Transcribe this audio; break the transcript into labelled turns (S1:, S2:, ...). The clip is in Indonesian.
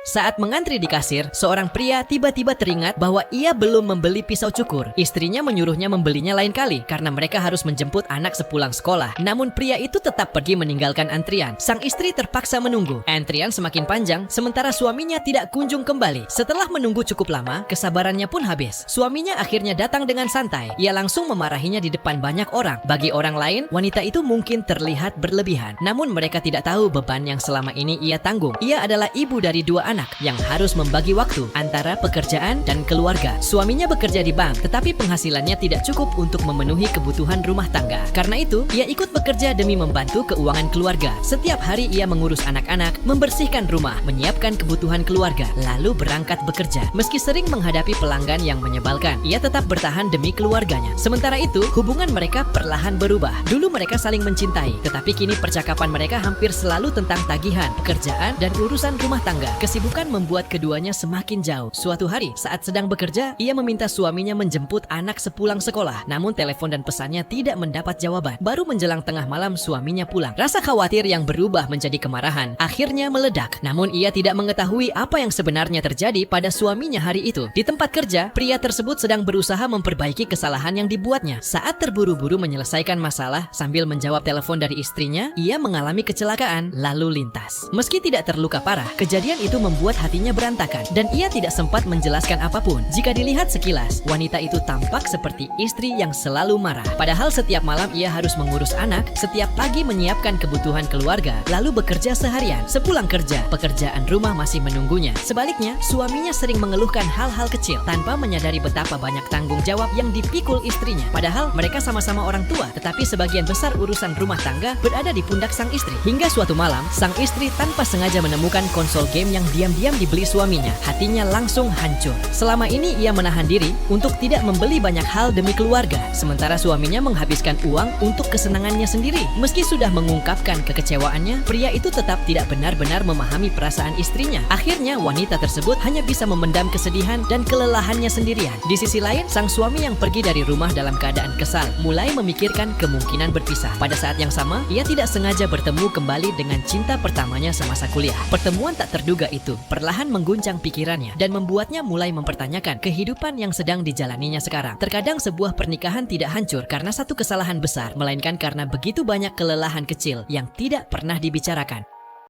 S1: Saat mengantri di kasir, seorang pria tiba-tiba teringat bahwa ia belum membeli pisau cukur. Istrinya menyuruhnya membelinya lain kali karena mereka harus menjemput anak sepulang sekolah. Namun pria itu tetap pergi meninggalkan antrian. Sang istri terpaksa menunggu. Antrian semakin panjang, sementara suaminya tidak kunjung kembali. Setelah menunggu cukup lama, kesabarannya pun habis. Suaminya akhirnya datang dengan santai. Ia langsung memarahinya di depan banyak orang. Bagi orang lain, wanita itu mungkin terlihat berlebihan. Namun mereka tidak tahu beban yang selama ini ia tanggung. Ia adalah ibu dari dua anak yang harus membagi waktu antara pekerjaan dan keluarga. Suaminya bekerja di bank, tetapi penghasilannya tidak cukup untuk memenuhi kebutuhan rumah tangga. Karena itu, ia ikut bekerja demi membantu keuangan keluarga. Setiap hari ia mengurus anak-anak, membersihkan rumah, menyiapkan kebutuhan keluarga, lalu berangkat bekerja. Meski sering menghadapi pelanggan yang menyebalkan, ia tetap bertahan demi keluarganya. Sementara itu, hubungan mereka perlahan berubah. Dulu mereka saling mencintai, tetapi kini percakapan mereka hampir selalu tentang tagihan, pekerjaan, dan urusan rumah tangga. Kesibukan membuat keduanya semakin jauh. Suatu hari, saat sedang bekerja, ia meminta suaminya menjemput anak sepulang sekolah. Namun telepon dan pesannya tidak mendapat jawaban. Baru menjelang tengah malam suaminya pulang. Rasa khawatir yang berubah menjadi kemarahan akhirnya meledak. Namun ia tidak mengetahui apa yang sebenarnya terjadi pada suaminya hari itu. Di tempat kerja, pria tersebut sedang berusaha memperbaiki kesalahan yang dibuatnya. Saat terburu-buru menyelesaikan masalah sambil menjawab telepon dari istrinya, ia mengalami kecelakaan lalu lintas. Meski tidak terluka parah, kejadian itu membuat hatinya berantakan dan ia tidak sempat menjelaskan apapun. Jika dilihat sekilas, wanita itu tampak seperti istri yang selalu marah. Padahal setiap malam ia harus mengurus anak, setiap pagi menyiapkan kebutuhan keluarga, lalu bekerja seharian. Sepulang kerja, pekerjaan rumah masih menunggunya. Sebaliknya, suaminya sering mengeluhkan hal-hal kecil tanpa menyadari betapa banyak tanggung jawab yang dipikul istrinya. Padahal mereka sama-sama orang tua, tetapi sebagian besar urusan rumah tangga berada di pundak sang istri. Hingga suatu malam, sang istri tanpa sengaja menemukan konsol game yang diam-diam dibeli suaminya. Hatinya langsung hancur. Selama ini ia menahan diri untuk tidak membeli banyak hal demi keluarga, sementara suaminya menghabiskan uang untuk kesenangannya sendiri. Meski sudah mengungkapkan kekecewaannya, pria itu tetap tidak benar-benar memahami perasaan istrinya. Akhirnya wanita tersebut hanya bisa memendam kesedihan dan kelelahannya sendirian. Di sisi lain, sang suami yang pergi dari rumah dalam keadaan kesal mulai memikirkan kemungkinan berpisah. Pada saat yang sama, ia tidak sengaja bertemu kembali dengan cinta pertamanya semasa kuliah. Pertemuan tak terduga itu perlahan mengguncang pikirannya dan membuatnya mulai mempertanyakan kehidupan yang sedang dijalaninya sekarang. Terkadang sebuah pernikahan tidak hancur karena satu kesalahan besar, melainkan karena begitu banyak kelelahan kecil yang tidak pernah dibicarakan.